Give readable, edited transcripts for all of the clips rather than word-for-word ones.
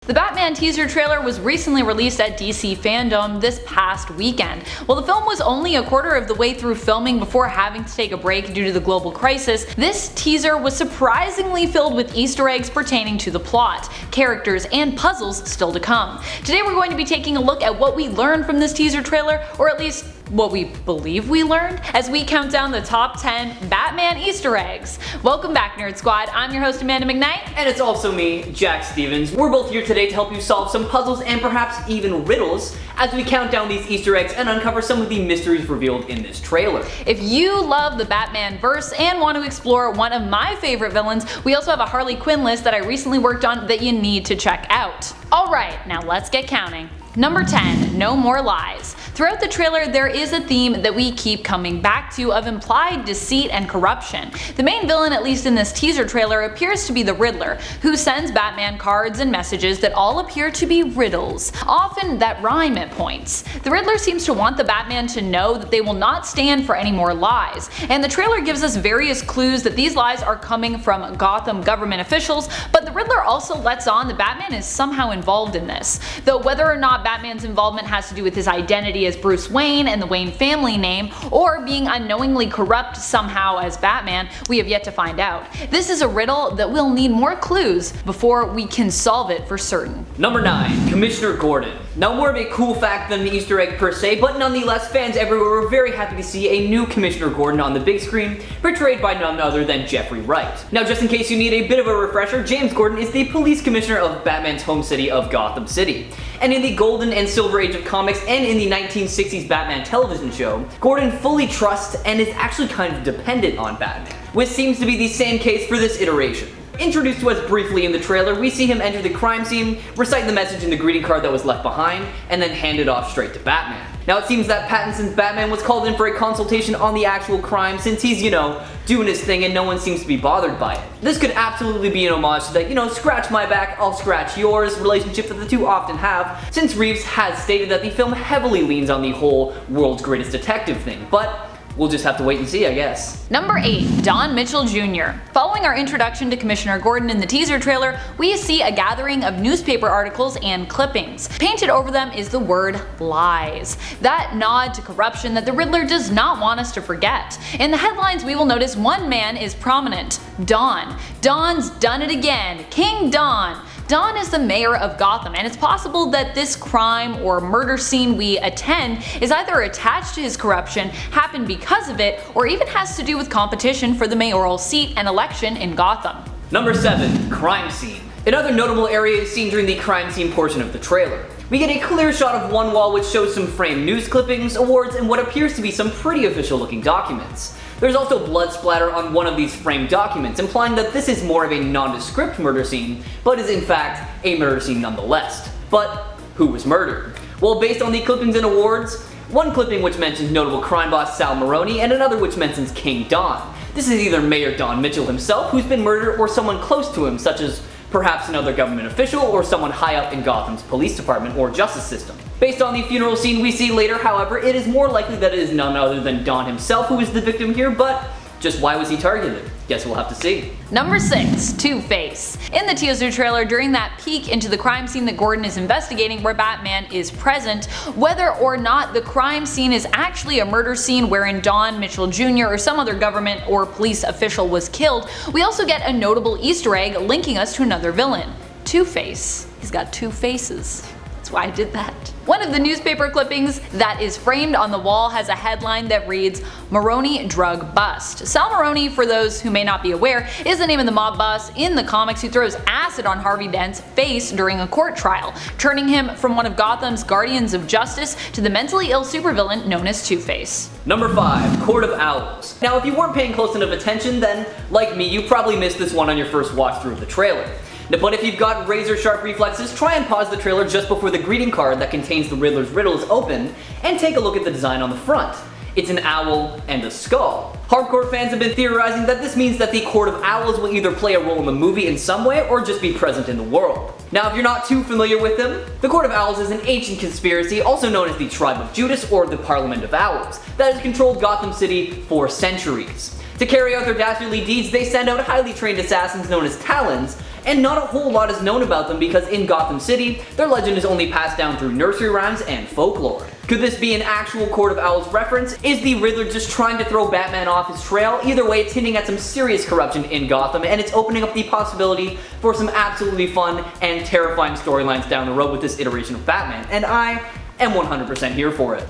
The Batman teaser trailer was recently released at DC Fandom this past weekend. While the film was only a quarter of the way through filming before having to take a break due to the global crisis, this teaser was surprisingly filled with Easter eggs pertaining to the plot, characters, and puzzles still to come. Today we're going to be taking a look at what we learned from this teaser trailer, or at least what we believe we learned, as we count down the top 10 Batman Easter eggs. Welcome back, Nerd Squad. I'm your host, Amanda McKnight. And it's also me, Jack Stevens. We're both here today to help you solve some puzzles and perhaps even riddles as we count down these Easter eggs and uncover some of the mysteries revealed in this trailer. If you love the Batman verse and want to explore one of my favorite villains, we also have a Harley Quinn list that I recently worked on that you need to check out. Alright, now let's get counting. Number 10. No more lies. Throughout the trailer, there is a theme that we keep coming back to of implied deceit and corruption. The main villain, at least in this teaser trailer, appears to be the Riddler, who sends Batman cards and messages that all appear to be riddles, often that rhyme at points. The Riddler seems to want the Batman to know that they will not stand for any more lies, and the trailer gives us various clues that these lies are coming from Gotham government officials, but the Riddler also lets on that Batman is somehow involved in this, though whether or not Batman's involvement has to do with his identity as Bruce Wayne and the Wayne family name, or being unknowingly corrupt somehow as Batman, we have yet to find out. This is a riddle that will need more clues before we can solve it for certain. Number 9. Commissioner Gordon. Now, more of a cool fact than the Easter egg per se, but nonetheless, fans everywhere were very happy to see a new Commissioner Gordon on the big screen, portrayed by none other than Jeffrey Wright. Now, just in case you need a bit of a refresher, James Gordon is the police commissioner of Batman's home city of Gotham City. And in the golden and silver age of comics and in the 1960s Batman television show, Gordon fully trusts and is actually kind of dependent on Batman, which seems to be the same case for this iteration. Introduced to us briefly in the trailer, we see him enter the crime scene, recite the message in the greeting card that was left behind, and then hand it off straight to Batman. Now, it seems that Pattinson's Batman was called in for a consultation on the actual crime since he's, doing his thing and no one seems to be bothered by it. This could absolutely be an homage to that, scratch my back, I'll scratch yours relationship that the two often have, since Reeves has stated that the film heavily leans on the whole world's greatest detective thing, but we'll just have to wait and see, I guess. Number 8. Don Mitchell Jr. Following our introduction to Commissioner Gordon in the teaser trailer, we see a gathering of newspaper articles and clippings. Painted over them is the word lies. That nod to corruption that the Riddler does not want us to forget. In the headlines, we will notice one man is prominent: Don. Don's done it again. King Don. Don is the mayor of Gotham, and it's possible that this crime or murder scene we attend is either attached to his corruption, happened because of it, or even has to do with competition for the mayoral seat and election in Gotham. Number 7. Crime scene. Another notable area is seen during the crime scene portion of the trailer. We get a clear shot of one wall which shows some framed news clippings, awards, and what appears to be some pretty official looking documents. There's also blood splatter on one of these framed documents, implying that this is more of a nondescript murder scene, but is in fact a murder scene nonetheless. But who was murdered? Well, based on the clippings and awards, one clipping which mentions notable crime boss Sal Maroni and another which mentions King Don. This is either Mayor Don Mitchell himself who's been murdered, or someone close to him, such as perhaps another government official or someone high up in Gotham's police department or justice system. Based on the funeral scene we see later, however, it is more likely that it is none other than Don himself who is the victim here, but just why was he targeted? Guess we'll have to see. Number 6. Two-Face. In the teaser trailer, during that peek into the crime scene that Gordon is investigating where Batman is present, whether or not the crime scene is actually a murder scene wherein Don Mitchell Jr. or some other government or police official was killed, we also get a notable Easter egg linking us to another villain: Two-Face. He's got two faces. That's why I did that. One of the newspaper clippings that is framed on the wall has a headline that reads, "Maroni Drug Bust." Sal Maroni, for those who may not be aware, is the name of the mob boss in the comics who throws acid on Harvey Dent's face during a court trial, turning him from one of Gotham's guardians of justice to the mentally ill supervillain known as Two-Face. Number 5. Court of Owls. Now, if you weren't paying close enough attention, then, like me, you probably missed this one on your first watch through of the trailer. But if you've got razor sharp reflexes, try and pause the trailer just before the greeting card that contains the Riddler's riddle is open, and take a look at the design on the front. It's an owl and a skull. Hardcore fans have been theorizing that this means that the Court of Owls will either play a role in the movie in some way or just be present in the world. Now, if you're not too familiar with them, the Court of Owls is an ancient conspiracy, also known as the Tribe of Judas or the Parliament of Owls, that has controlled Gotham City for centuries. To carry out their dastardly deeds, they send out highly trained assassins known as Talons, and not a whole lot is known about them because in Gotham City, their legend is only passed down through nursery rhymes and folklore. Could this be an actual Court of Owls reference? Is the Riddler just trying to throw Batman off his trail? Either way, it's hinting at some serious corruption in Gotham, and it's opening up the possibility for some absolutely fun and terrifying storylines down the road with this iteration of Batman, and I am 100% here for it.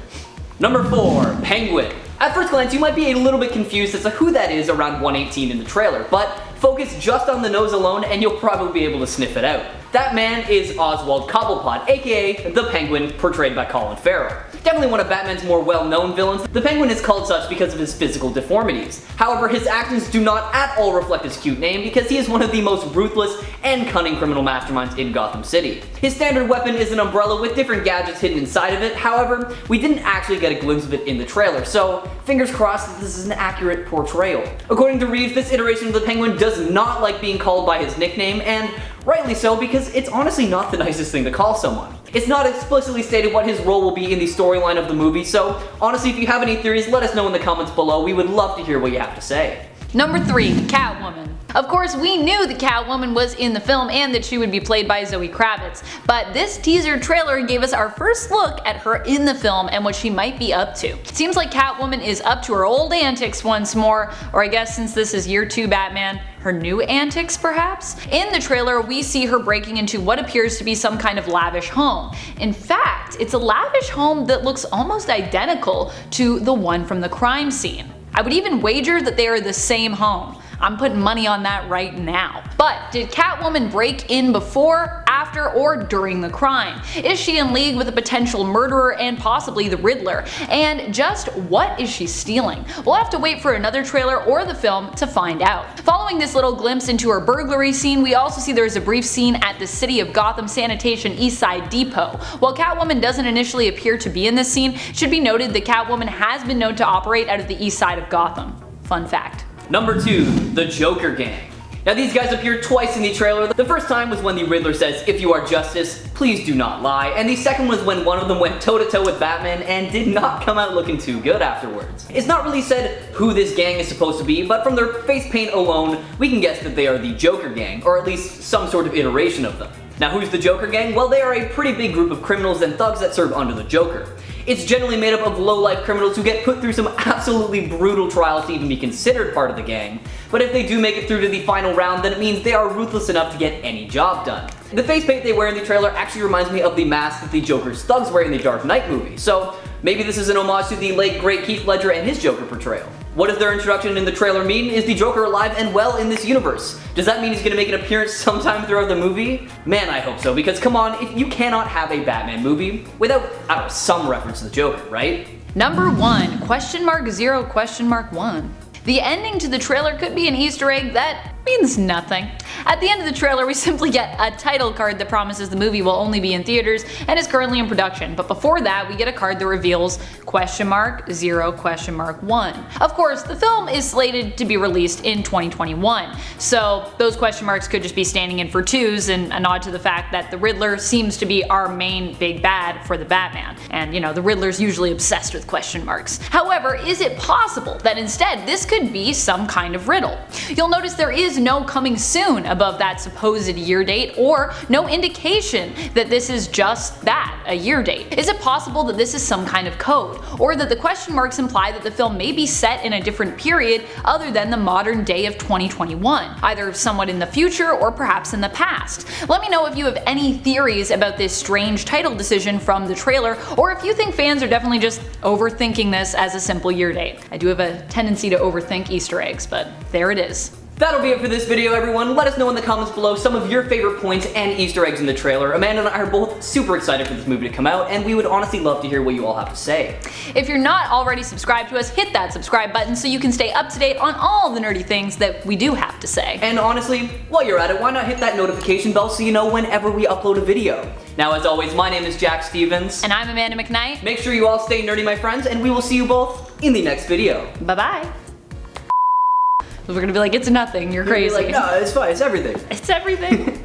Number 4, Penguin. At first glance, you might be a little bit confused as to who that is around 118 in the trailer, but focus just on the nose alone and you'll probably be able to sniff it out. That man is Oswald Cobblepot, aka the Penguin, portrayed by Colin Farrell. Definitely one of Batman's more well-known villains, the Penguin is called such because of his physical deformities. However, his actions do not at all reflect his cute name because he is one of the most ruthless and cunning criminal masterminds in Gotham City. His standard weapon is an umbrella with different gadgets hidden inside of it, however, we didn't actually get a glimpse of it in the trailer, so fingers crossed that this is an accurate portrayal. According to Reeves, this iteration of the Penguin does not like being called by his nickname, and rightly so because it's honestly not the nicest thing to call someone. It's not explicitly stated what his role will be in the storyline of the movie, so honestly if you have any theories, let us know in the comments below. We would love to hear what you have to say. Number 3, Catwoman. Of course, we knew the Catwoman was in the film and that she would be played by Zoe Kravitz, but this teaser trailer gave us our first look at her in the film and what she might be up to. It seems like Catwoman is up to her old antics once more, or I guess since this is year 2 Batman, her new antics perhaps? In the trailer, we see her breaking into what appears to be some kind of lavish home. In fact, it's a lavish home that looks almost identical to the one from the crime scene. I would even wager that they are the same home. I'm putting money on that right now. But did Catwoman break in before, after, or during the crime? Is she in league with a potential murderer and possibly the Riddler? And just what is she stealing? We'll have to wait for another trailer or the film to find out. Following this little glimpse into her burglary scene, we also see there is a brief scene at the City of Gotham Sanitation Eastside Depot. While Catwoman doesn't initially appear to be in this scene, it should be noted that Catwoman has been known to operate out of the east side of Gotham. Fun fact. Number 2, the Joker Gang. Now these guys appeared twice in the trailer. The first time was when the Riddler says, "If you are justice, please do not lie," and the second was when one of them went toe-to-toe with Batman and did not come out looking too good afterwards. It's not really said who this gang is supposed to be, but from their face paint alone, we can guess that they are the Joker Gang, or at least some sort of iteration of them. Now who's the Joker Gang? Well, they are a pretty big group of criminals and thugs that serve under the Joker. It's generally made up of low-life criminals who get put through some absolutely brutal trials to even be considered part of the gang, but if they do make it through to the final round, then it means they are ruthless enough to get any job done. The face paint they wear in the trailer actually reminds me of the mask that the Joker's thugs wear in the Dark Knight movie, so maybe this is an homage to the late great Heath Ledger and his Joker portrayal. What does their introduction in the trailer mean? Is the Joker alive and well in this universe? Does that mean he's gonna make an appearance sometime throughout the movie? Man, I hope so, because come on, if you cannot have a Batman movie without, I don't know, some reference to the Joker, right? Number 1, $0?1. The ending to the trailer could be an Easter egg that means nothing. At the end of the trailer, we simply get a title card that promises the movie will only be in theaters and is currently in production, but before that we get a card that reveals $0?1. Of course, the film is slated to be released in 2021, so those question marks could just be standing in for twos and a nod to the fact that the Riddler seems to be our main big bad for the Batman, and you know, the Riddler's usually obsessed with question marks. However, is it possible that instead this could be some kind of riddle? You'll notice there is no coming soon above that supposed year date, or no indication that this is just that, a year date. Is it possible that this is some kind of code, or that the question marks imply that the film may be set in a different period other than the modern day of 2021, either somewhat in the future or perhaps in the past? Let me know if you have any theories about this strange title decision from the trailer, or if you think fans are definitely just overthinking this as a simple year date. I do have a tendency to overthink Easter eggs, but there it is. That'll be it for this video, everyone. Let us know in the comments below some of your favorite points and Easter eggs in the trailer. Amanda and I are both super excited for this movie to come out, and we would honestly love to hear what you all have to say. If you're not already subscribed to us, hit that subscribe button so you can stay up to date on all the nerdy things that we do have to say. And honestly, while you're at it, why not hit that notification bell so you know whenever we upload a video. Now, as always, my name is Jack Stevens. And I'm Amanda McKnight. Make sure you all stay nerdy, my friends, and we will see you both in the next video. Bye-bye. We're gonna be like, it's nothing, you're crazy. Like, no, it's fine, it's everything. It's everything.